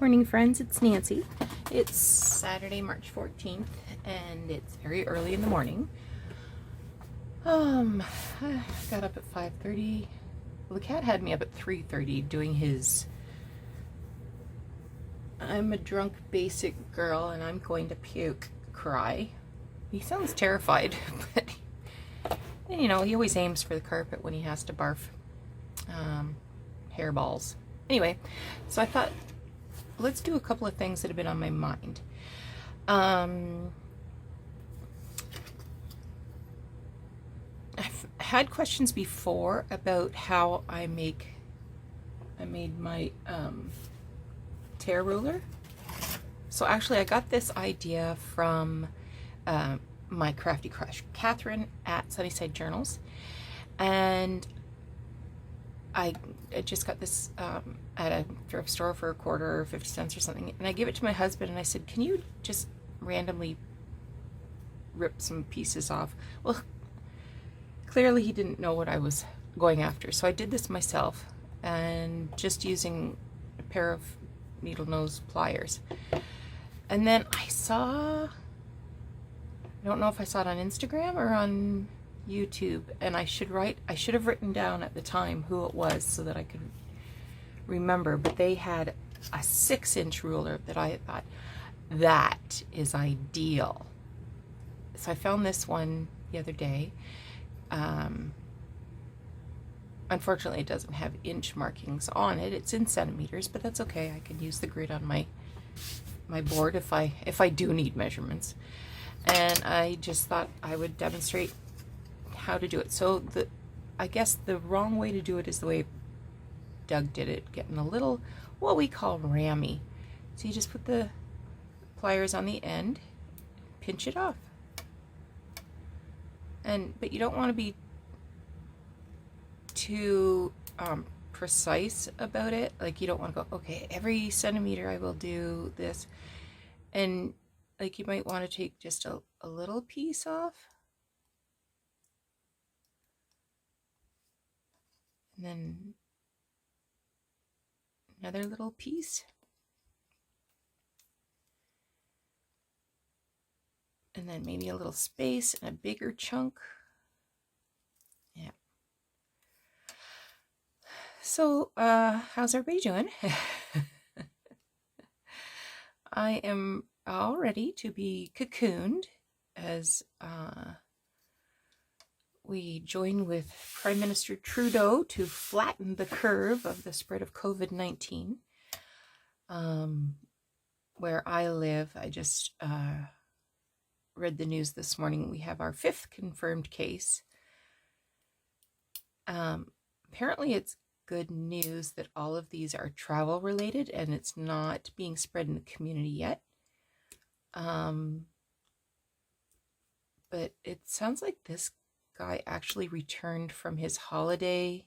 Morning, friends. It's Nancy. It's Saturday, March 14th, and it's very early in the morning. I got up at 5:30. Well, the cat had me up at 3:30 doing his "I'm a drunk basic girl and I'm going to puke" cry. He sounds terrified, but he always aims for the carpet when he has to barf hairballs. Anyway, so I thought, let's do a couple of things that have been on my mind. I've had questions before about how I made my tear ruler. So actually I got this idea from my crafty crush, Catherine at Sunnyside Journals. And I just got this at a thrift store for $1 or 50 cents or something, and I gave it to my husband and I said, can you just randomly rip some pieces off? Well, clearly he didn't know what I was going after, so I did this myself, and just using a pair of needle nose pliers. And then I don't know if I saw it on Instagram or on YouTube, and I should have written down at the time who it was so that I could remember, but they had a 6-inch ruler that I thought, that is ideal. So I found this one the other day. Unfortunately it doesn't have inch markings on it. It's in centimeters, but that's okay. I can use the grid on my board if I do need measurements. And I just thought I would demonstrate how to do it. So I guess the wrong way to do it is the way Doug did it, getting a little, what we call rammy. So you just put the pliers on the end, pinch it off. But you don't want to be too precise about it. Like, you don't want to go, okay, every centimeter I will do this. And like, you might want to take just a little piece off. And then another little piece. And then maybe a little space and a bigger chunk. Yeah. So, how's everybody doing? I am all ready to be cocooned as we join with Prime Minister Trudeau to flatten the curve of the spread of COVID-19. Where I live, I just read the news this morning. We have our 5th confirmed case. Apparently it's good news that all of these are travel related and it's not being spread in the community yet. But it sounds like this guy actually returned from his holiday.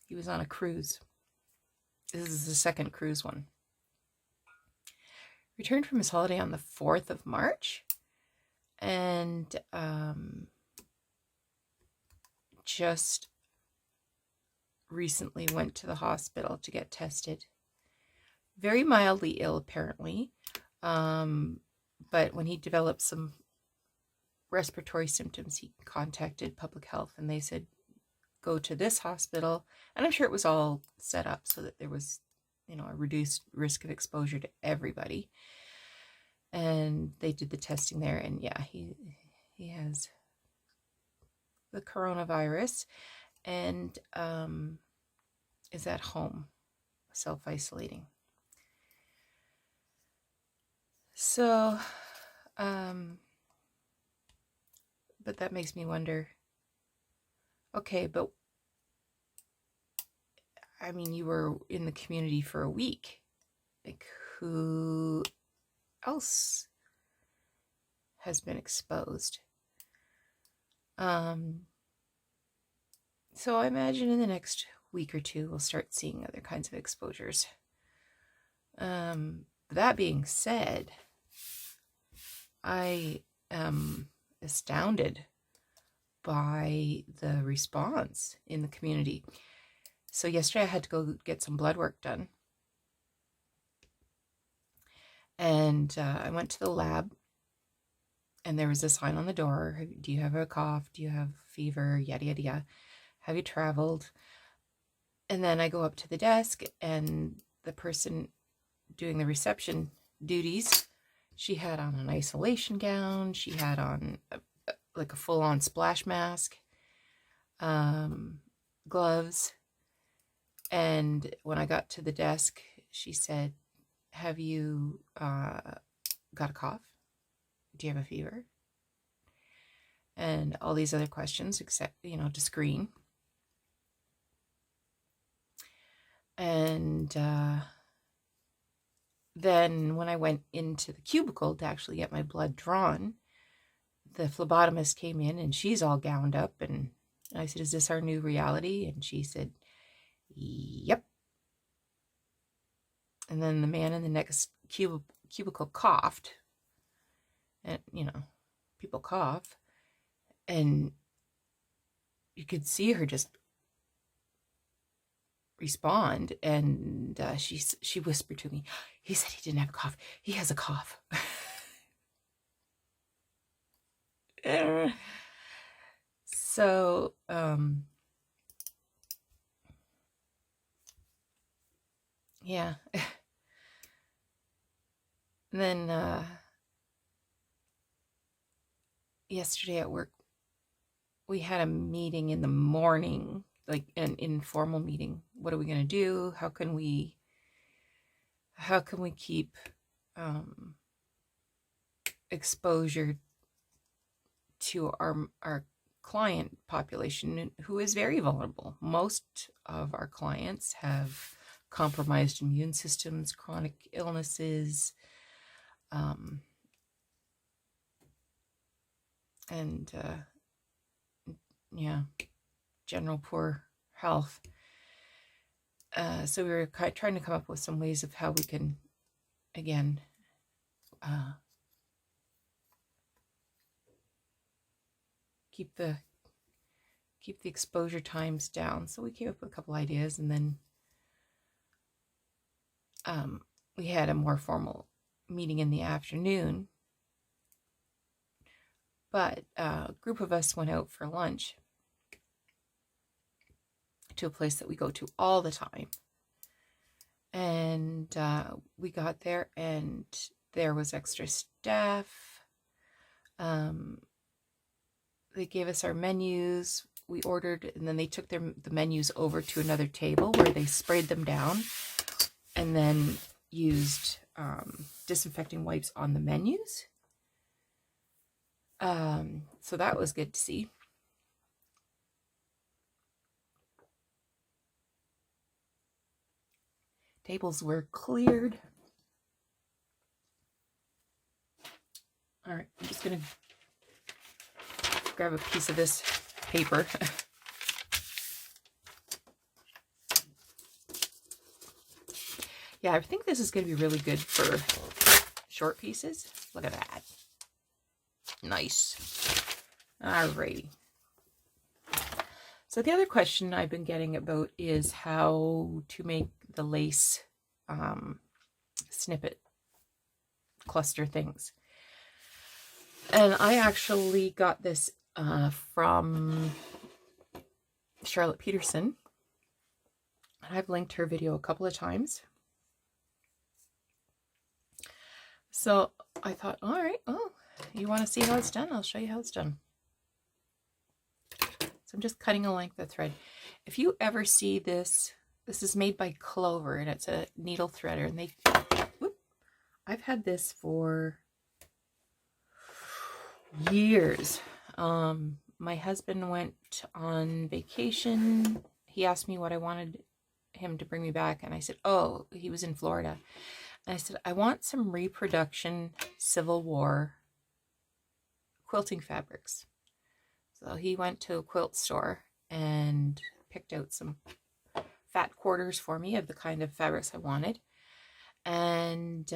He was on a cruise. This is the 2nd cruise one. Returned from his holiday on the 4th of March. And just recently went to the hospital to get tested. Very mildly ill, apparently. But when he developed some respiratory symptoms, he contacted public health and they said, go to this hospital. And I'm sure it was all set up so that there was, a reduced risk of exposure to everybody. And they did the testing there, and yeah, he has the coronavirus and is at home self-isolating. So, but that makes me wonder, okay, but I mean, you were in the community for a week. Like, who else has been exposed? So I imagine in the next week or two, we'll start seeing other kinds of exposures. That being said, I am astounded by the response in the community. So yesterday I had to go get some blood work done. And I went to the lab, and there was a sign on the door. Do you have a cough? Do you have fever? Yada, yada, yada. Have you traveled? And then I go up to the desk, and the person doing the reception duties, she had on an isolation gown. She had on like a full-on splash mask, gloves. And when I got to the desk, she said, have you got a cough? Do you have a fever? And all these other questions, except, to screen. And then when I went into the cubicle to actually get my blood drawn, the phlebotomist came in, and she's all gowned up. And I said, is this our new reality? And she said, yep. And then the man in the next cubicle coughed. And, people cough. And you could see her just respond. And she whispered to me, he said he didn't have a cough. He has a cough. So, yeah. And then yesterday at work, we had a meeting in the morning, like an informal meeting. What are we going to do? How can we keep exposure to our client population, who is very vulnerable? Most of our clients have compromised immune systems, chronic illnesses, and general poor health. So we were trying to come up with some ways of how we can, again, keep the exposure times down. So we came up with a couple ideas, and then we had a more formal meeting in the afternoon. But a group of us went out for lunch to a place that we go to all the time. And we got there, and there was extra staff. They gave us our menus. We ordered, and then they took the menus over to another table where they sprayed them down and then used disinfecting wipes on the menus. So that was good to see. Tables were cleared. All right, I'm just going to grab a piece of this paper. Yeah, I think this is going to be really good for short pieces. Look at that. Nice. Alrighty. So the other question I've been getting about is how to make the lace snippet cluster things. And I actually got this from Charlotte Peterson. I've linked her video a couple of times. So I thought, all right, oh, you want to see how it's done? I'll show you how it's done. So I'm just cutting a length of thread. If you ever see this, this is made by Clover, and it's a needle threader. And I've had this for years. My husband went on vacation. He asked me what I wanted him to bring me back, and I said, oh, he was in Florida. And I said, I want some reproduction Civil War quilting fabrics. So he went to a quilt store and picked out some fat quarters for me of the kind of fabrics I wanted. And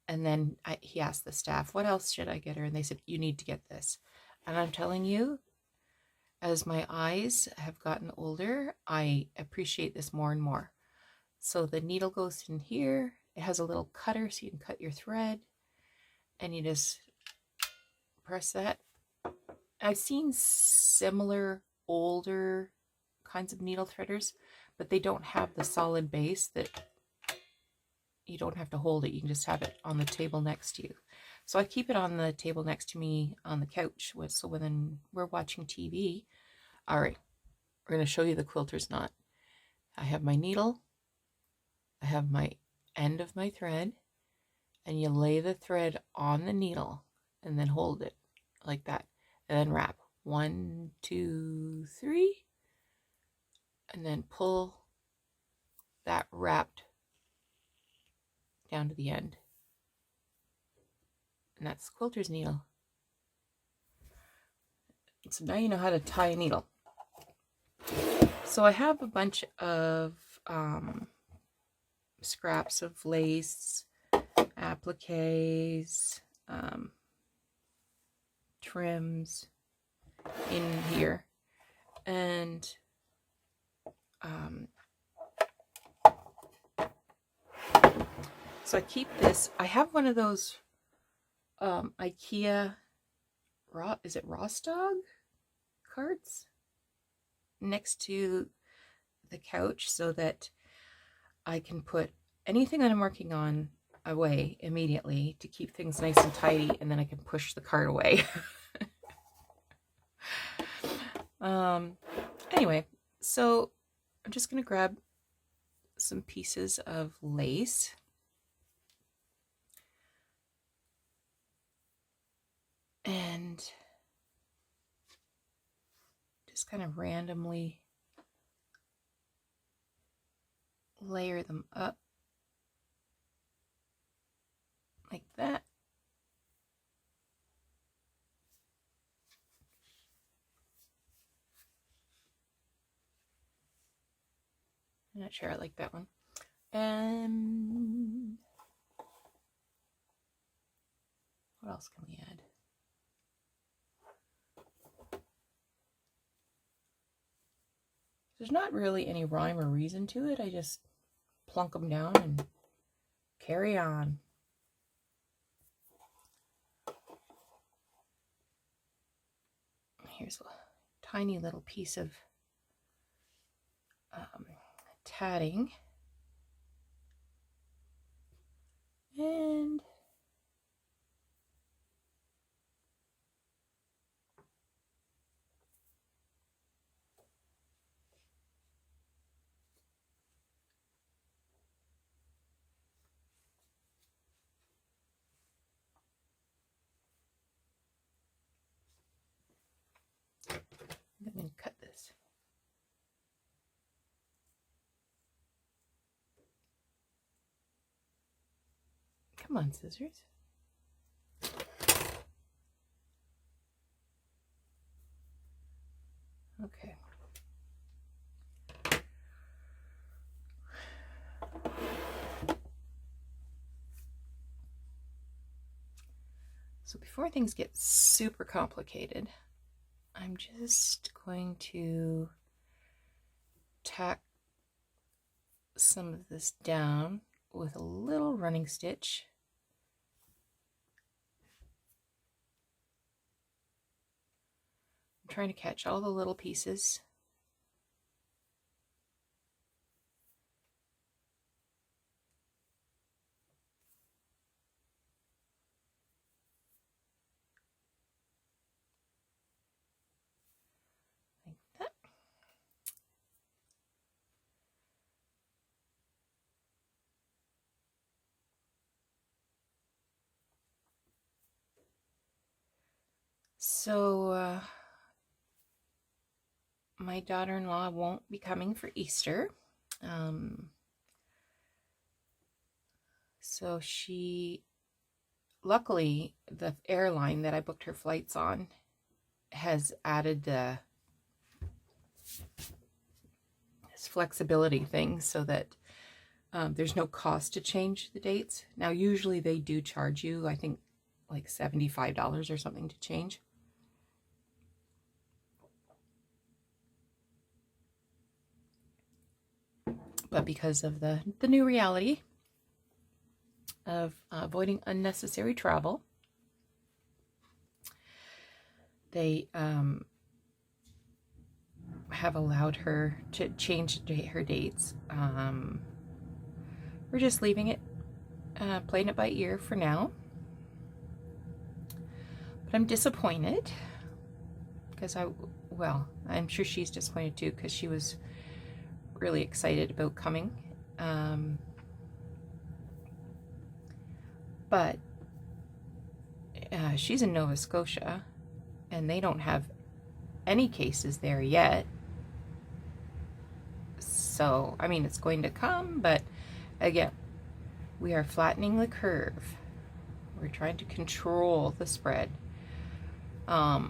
then he asked the staff, what else should I get her? And they said, you need to get this. And I'm telling you, as my eyes have gotten older, I appreciate this more and more. So the needle goes in here. It has a little cutter so you can cut your thread, and you just press that. I've seen similar older kinds of needle threaders, but they don't have the solid base that you don't have to hold it. You can just have it on the table next to you. So I keep it on the table next to me on the couch. So when we're watching TV, all right, we're going to show you the quilter's knot. I have my needle, I have my end of my thread, and you lay the thread on the needle and then hold it like that, and then wrap 1, 2, 3, and then pull that wrapped down to the end. And that's quilter's needle. So now you know how to tie a needle. So I have a bunch of scraps of lace, appliques, trims in here, and so I keep this. I have one of those IKEA, is it Rostog carts next to the couch so that I can put anything that I'm working on away immediately to keep things nice and tidy, and then I can push the cart away. Anyway, so I'm just going to grab some pieces of lace. And just kind of randomly layer them up like that. I'm not sure I like that one. And what else can we add? There's not really any rhyme or reason to it. I just plunk them down and carry on. Here's a tiny little piece of tatting. And I'm going to cut this. Come on, scissors. Okay. So before things get super complicated, I'm just going to tack some of this down with a little running stitch. I'm trying to catch all the little pieces. Like that. So my daughter-in-law won't be coming for Easter. So luckily, the airline that I booked her flights on has added this flexibility thing so that there's no cost to change the dates. Now, usually they do charge you, I think, like $75 or something to change. but because of the new reality of avoiding unnecessary travel, they have allowed her to change her dates. We're just leaving it, playing it by ear for now. But I'm disappointed because I'm sure she's disappointed too, because she was really excited about coming. But she's in Nova Scotia and they don't have any cases there yet. So, I mean, it's going to come, but again, we are flattening the curve. We're trying to control the spread. I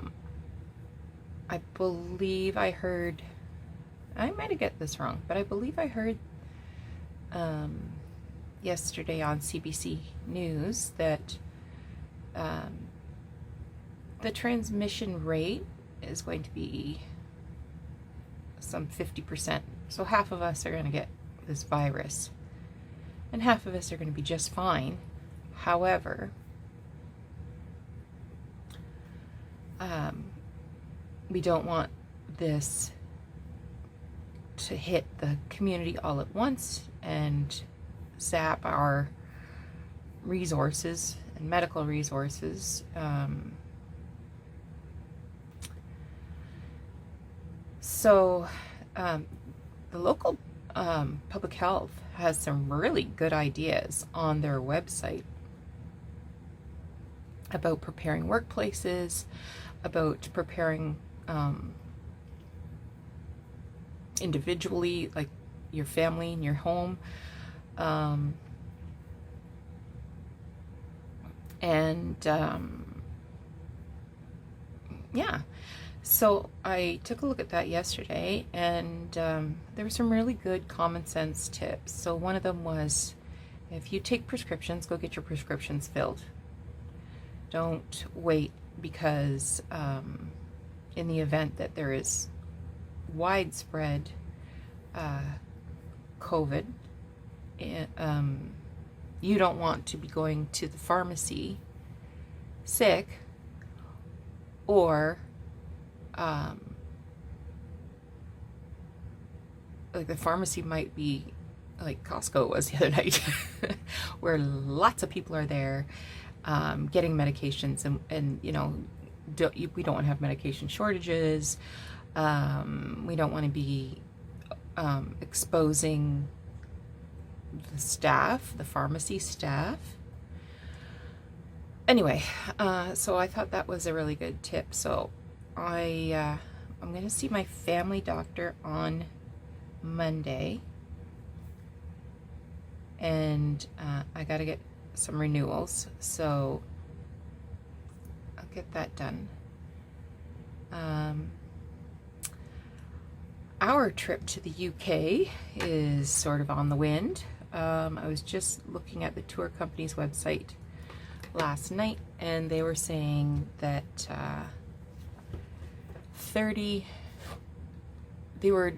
believe I heard, I might have got this wrong, but I believe I heard yesterday on CBC News that the transmission rate is going to be some 50%. So half of us are going to get this virus and half of us are going to be just fine. However, we don't want this to hit the community all at once and zap our resources and medical resources. So the local public health has some really good ideas on their website about preparing workplaces, about preparing individually, like your family and your home. Yeah, so I took a look at that yesterday, and there were some really good common sense tips. So one of them was, if you take prescriptions, go get your prescriptions filled. Don't wait, because in the event that there is widespread COVID, you don't want to be going to the pharmacy sick, or like the pharmacy might be like Costco was the other night, where lots of people are there getting medications, and you know, we don't want to have medication shortages. We don't want to be exposing the staff, the pharmacy staff. Anyway, so I thought that was a really good tip. So I'm going to see my family doctor on Monday, and I got to get some renewals, so I'll get that done. Our trip to the UK is sort of on the wind. I was just looking at the tour company's website last night, and they were saying that they were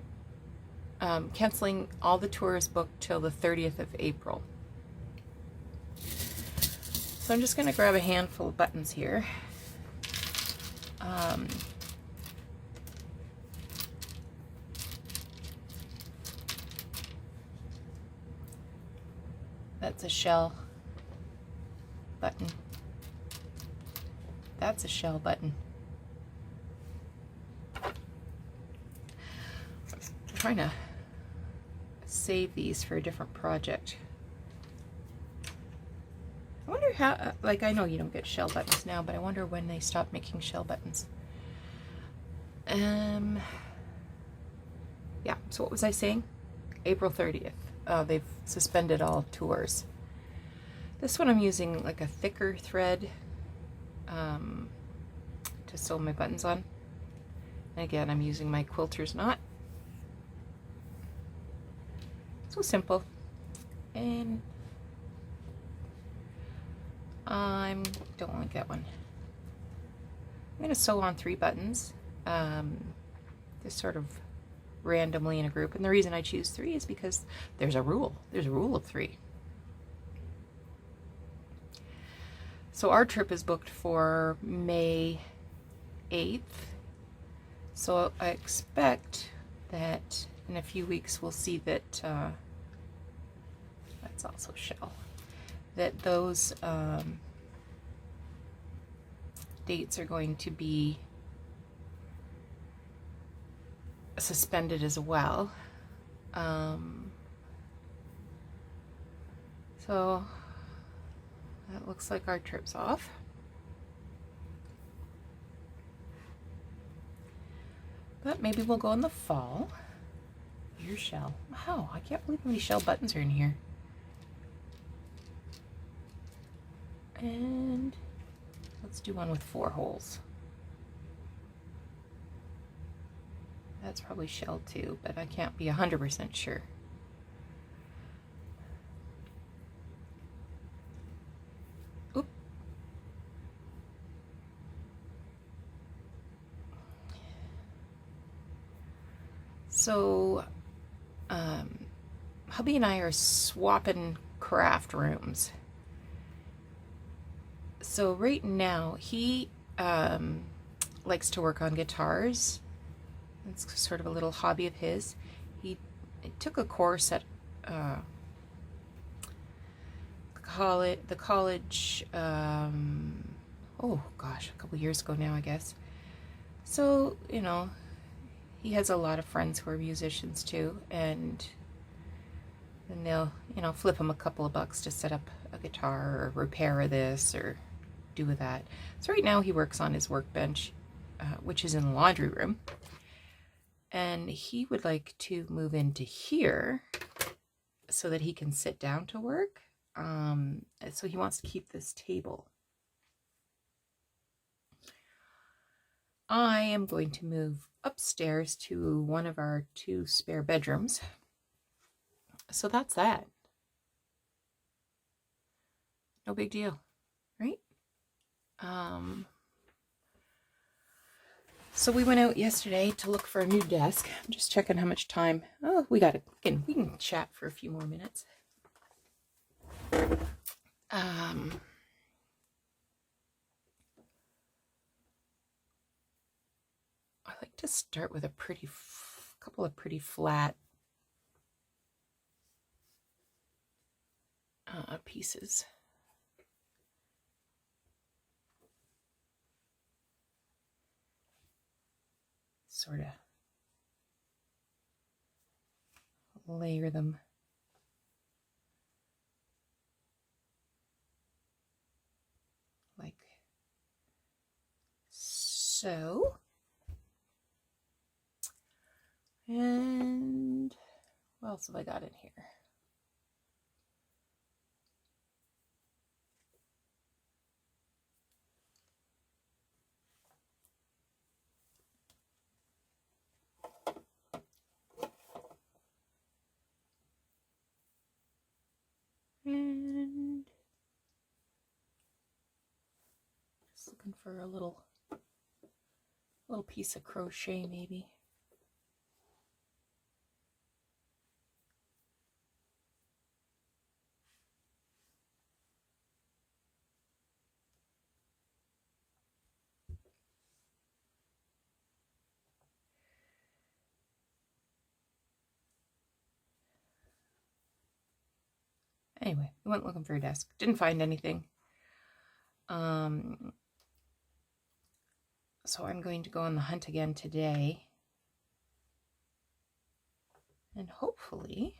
canceling all the tours booked till the 30th of April. So I'm just going to grab a handful of buttons here. That's a shell button. That's a shell button. I'm trying to save these for a different project. I wonder how, like, I know you don't get shell buttons now, but I wonder when they stop making shell buttons. Yeah, so what was I saying? April 30th. They've suspended all tours. This one I'm using like a thicker thread to sew my buttons on. And again, I'm using my quilter's knot. So simple. And I don't want to get one. I'm going to sew on 3 buttons. Just sort of randomly in a group. And the reason I choose 3 is because there's a rule. There's a rule of 3. So our trip is booked for May 8th. So I expect that in a few weeks we'll see that, that's also shell, that those dates are going to be suspended as well. So that looks like our trip's off. But maybe we'll go in the fall. Your shell. Wow, I can't believe how many shell buttons are in here. And let's do one with 4 holes. That's probably shell too, but I can't be 100% sure. Oop. So, hubby and I are swapping craft rooms. So right now he likes to work on guitars. It's sort of a little hobby of his. He took a course at the college, oh gosh, a couple years ago now, I guess. So, you know, he has a lot of friends who are musicians too, and then they'll, you know, flip him a couple of bucks to set up a guitar or repair this or do with that. So right now he works on his workbench, which is in the laundry room. And he would like to move into here so that he can sit down to work. So he wants to keep this table. I am going to move upstairs to one of our 2 spare bedrooms. So that's that. No big deal, right? So we went out yesterday to look for a new desk. I'm just checking how much time. Oh, we got it. We can chat for a few more minutes. I like to start with a couple of pretty flat pieces. Sort of layer them like so. And what else have I got in here? And just looking for a little piece of crochet maybe. Anyway, we went looking for a desk. Didn't find anything. So I'm going to go on the hunt again today. And hopefully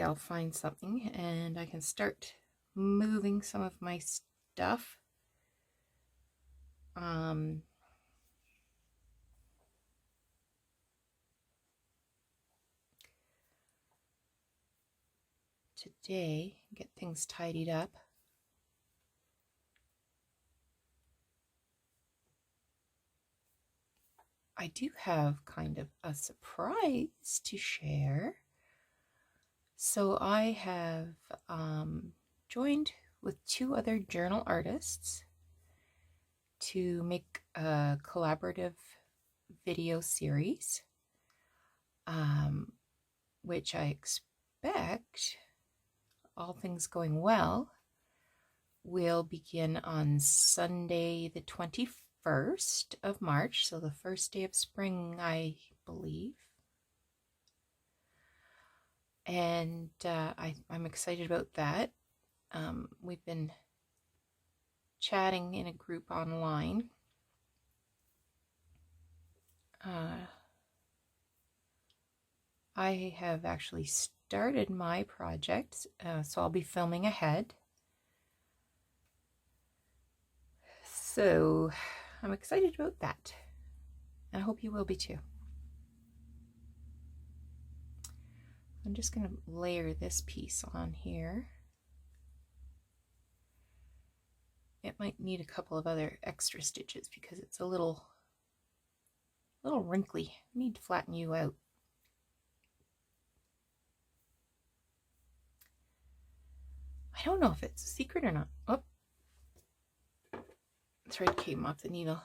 I'll find something and I can start moving some of my stuff. Today, get things tidied up. I do have kind of a surprise to share. So I have joined with 2 other journal artists to make a collaborative video series, which I expect, all things going well, will begin on Sunday the 21st of March, so the first day of spring, I believe. And I'm excited about that. We've been chatting in a group online. I have actually started my project, so I'll be filming ahead. So I'm excited about that. I hope you will be too. I'm just going to layer this piece on here. It might need a couple of other extra stitches because it's a little wrinkly. I need to flatten you out. I don't know if it's a secret or not. Oh, the thread came off the needle.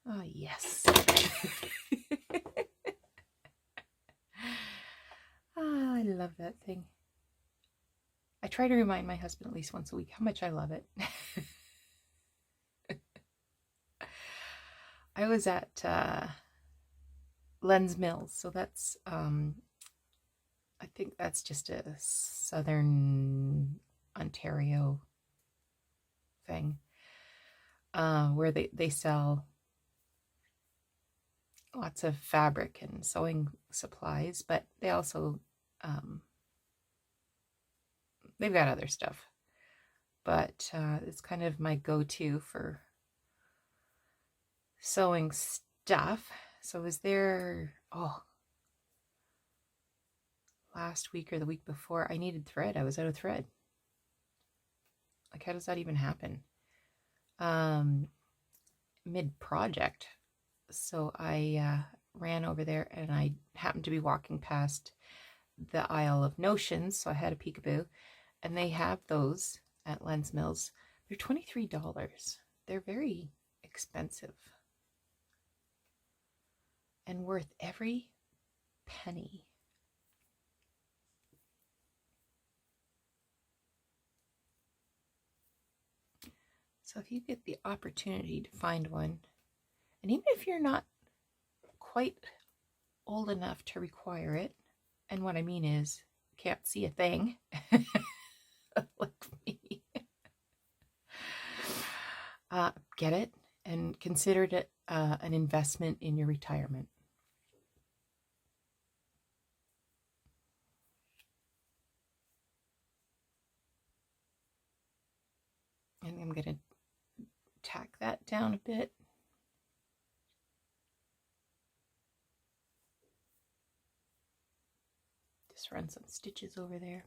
Oh, yes. Oh, I love that thing. I try to remind my husband at least once a week how much I love it. I was at Lens Mills, so that's I think that's just a southern Ontario thing, where they sell lots of fabric and sewing supplies, but they also they've got other stuff. But it's kind of my go-to for sewing stuff. So I was there, last week or the week before. I needed thread. I was out of thread. Like, how does that even happen? Mid-project. So I ran over there, and I happened to be walking past the aisle of notions, so I had a peekaboo, and they have those at Lens Mills. They're $23. They're very expensive and worth every penny. So if you get the opportunity to find one, and even if you're not quite old enough to require it, and what I mean is can't see a thing, like me, get it and consider it an investment in your retirement. And I'm going to tack that down a bit. Just run some stitches over there.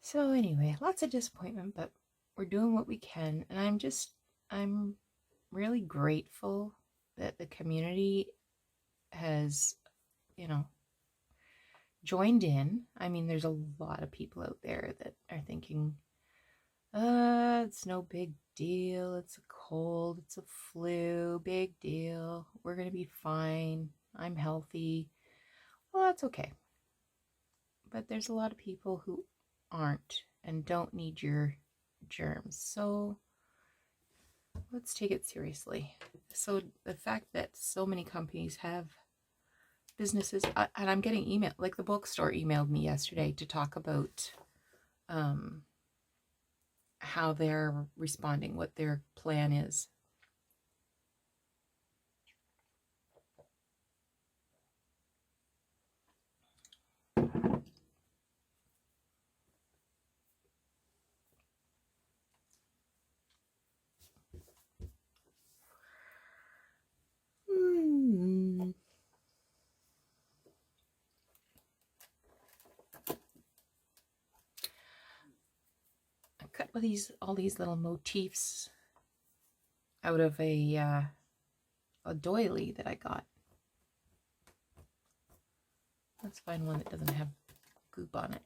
So anyway, lots of disappointment, but we're doing what we can. And I'm really grateful that the community has, joined in. I mean, there's a lot of people out there that are thinking, it's no big deal. It's a cold. It's a flu. Big deal. We're going to be fine. I'm healthy. Well, that's okay. But there's a lot of people who aren't and don't need your germs. So let's take it seriously. So the fact that so many companies have businesses, and I'm getting email, like the bookstore emailed me yesterday to talk about how they're responding, what their plan is. with all these little motifs out of a doily that I got. Let's find one that doesn't have goop on it.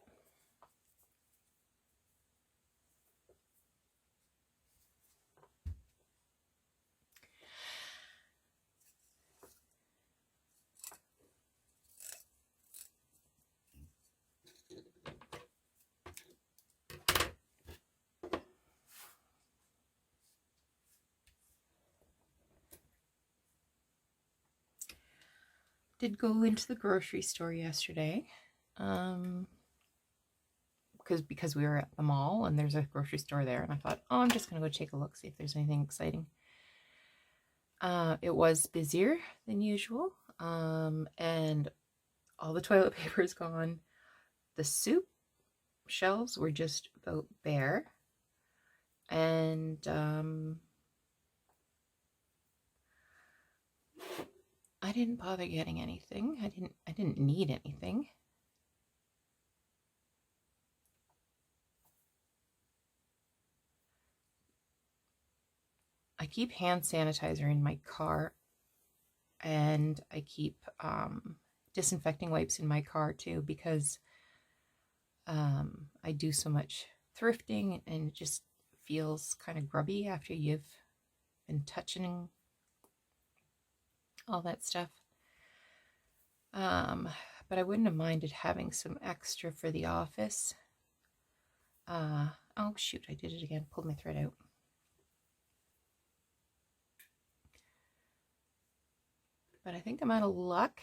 Did go into the grocery store yesterday. Because we were at the mall and there's a grocery store there, and I thought, oh, I'm just gonna go take a look, see if there's anything exciting. It was busier than usual, and all the toilet paper is gone. The soup shelves were just about bare, and I didn't bother getting anything. I didn't need anything. I keep hand sanitizer in my car, and I keep disinfecting wipes in my car too, because I do so much thrifting and it just feels kind of grubby after you've been touching all that stuff. But I wouldn't have minded having some extra for the office. Oh shoot, I did it again, pulled my thread out. But I think I'm out of luck.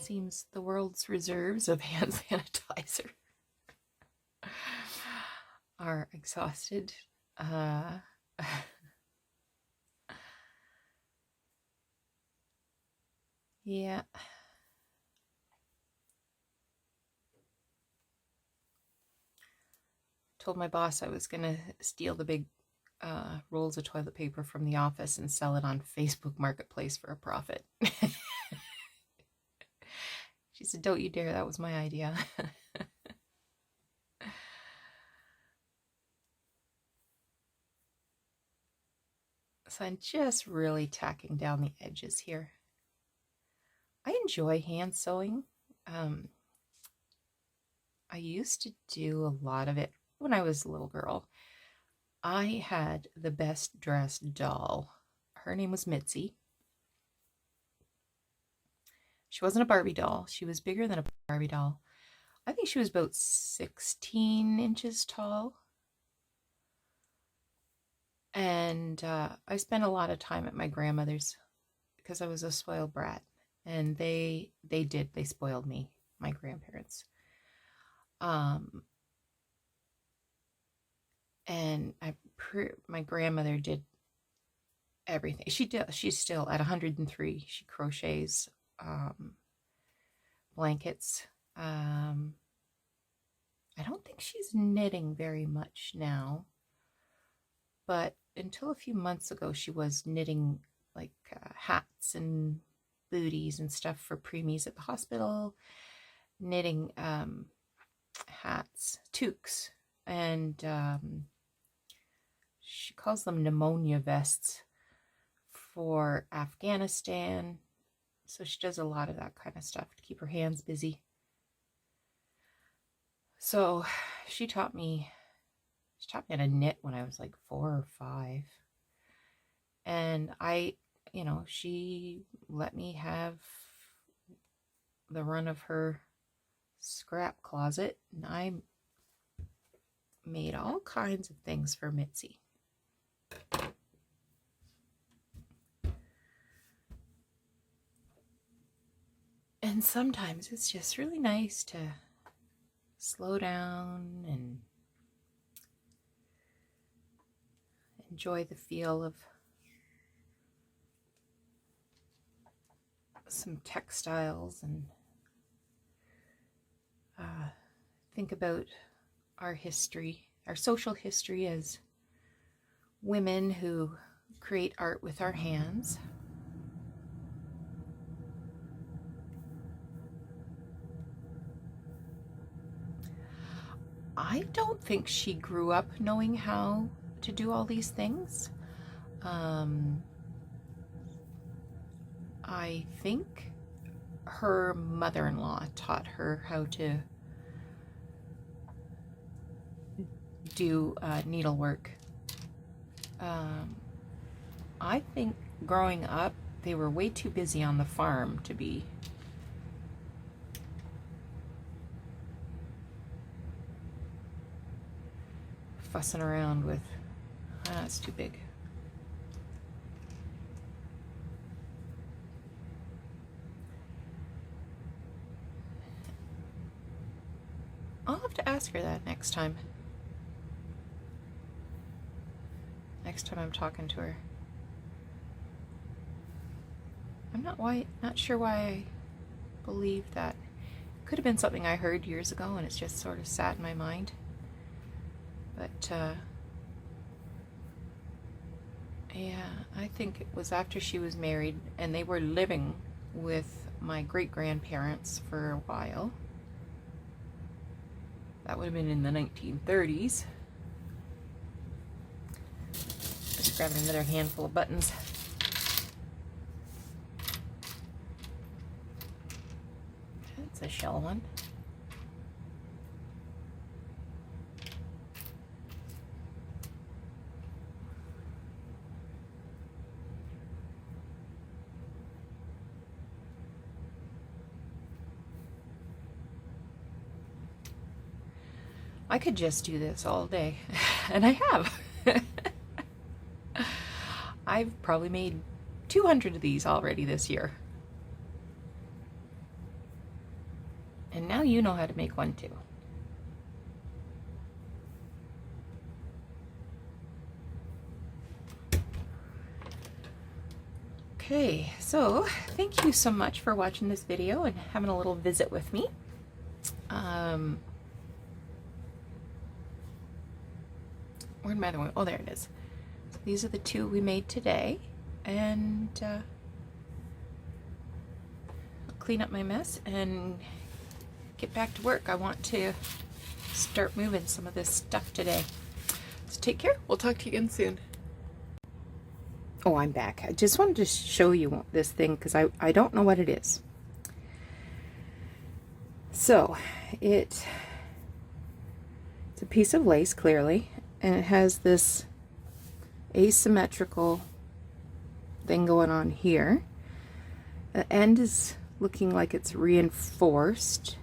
Seems the world's reserves of hand sanitizer are exhausted. Yeah. Told my boss I was gonna steal the big rolls of toilet paper from the office and sell it on Facebook Marketplace for a profit. She said, don't you dare, that was my idea. So I'm just really tacking down the edges here. I enjoy hand sewing. I used to do a lot of it when I was a little girl. I had the best dressed doll. Her name was Mitzi. She wasn't a Barbie doll. She was bigger than a Barbie doll. I think she was about 16 inches tall. And I spent a lot of time at my grandmother's because I was a spoiled brat. And they spoiled me, my grandparents. And my grandmother did everything. She's still at 103. She crochets blankets. I don't think she's knitting very much now, but until a few months ago, she was knitting like hats and booties and stuff for preemies at the hospital, knitting hats, toques, and she calls them pneumonia vests for Afghanistan. So she does a lot of that kind of stuff to keep her hands busy. So she taught me how to knit when I was like 4 or 5. And she let me have the run of her scrap closet, and I made all kinds of things for Mitzi. And sometimes it's just really nice to slow down and enjoy the feel of some textiles and think about our history, our social history as women who create art with our hands. I don't think she grew up knowing how to do all these things. I think her mother-in-law taught her how to do needlework. I think growing up, they were way too busy on the farm to be fussing around with, it's too big. I'll have to ask her that next time. Next time I'm talking to her. I'm not sure why I believe that. Could have been something I heard years ago and it's just sort of sat in my mind. But yeah, I think it was after she was married and they were living with my great-grandparents for a while. That would have been in the 1930s. Just grabbing another handful of buttons. That's a shell one. I could just do this all day, and I have. I've probably made 200 of these already this year. And now you know how to make one too. Okay, so thank you so much for watching this video and having a little visit with me. Where'd my other one? Oh, there it is. So these are the two we made today, and I'll clean up my mess and get back to work. I want to start moving some of this stuff today. So take care. We'll talk to you again soon. Oh, I'm back. I just wanted to show you this thing because I don't know what it is. So it's a piece of lace, clearly, and it has this asymmetrical thing going on here. The end is looking like it's reinforced,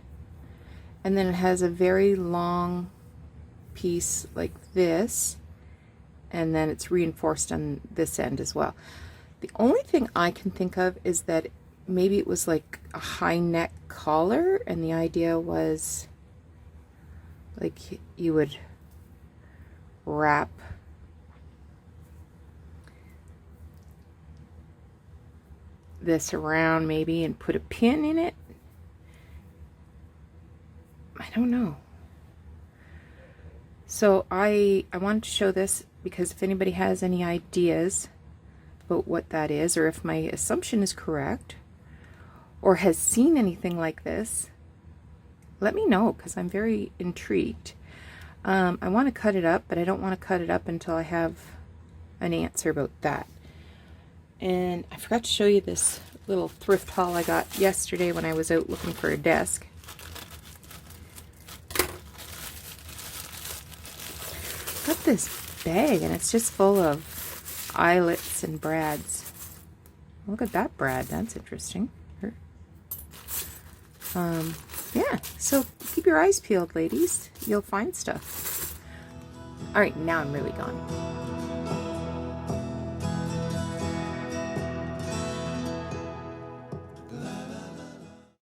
and then it has a very long piece like this, and then it's reinforced on this end as well. The only thing I can think of is that maybe it was like a high neck collar, and the idea was like you would wrap this around maybe and put a pin in it. I don't know. So I wanted to show this because if anybody has any ideas about what that is, or if my assumption is correct, or has seen anything like this, let me know, because I'm very intrigued. I want to cut it up, but I don't want to cut it up until I have an answer about that. And I forgot to show you this little thrift haul I got yesterday when I was out looking for a desk. Got this bag, and it's just full of eyelets and brads. Look at that brad. That's interesting. Yeah, so keep your eyes peeled, ladies. You'll find stuff. All right, now I'm really gone.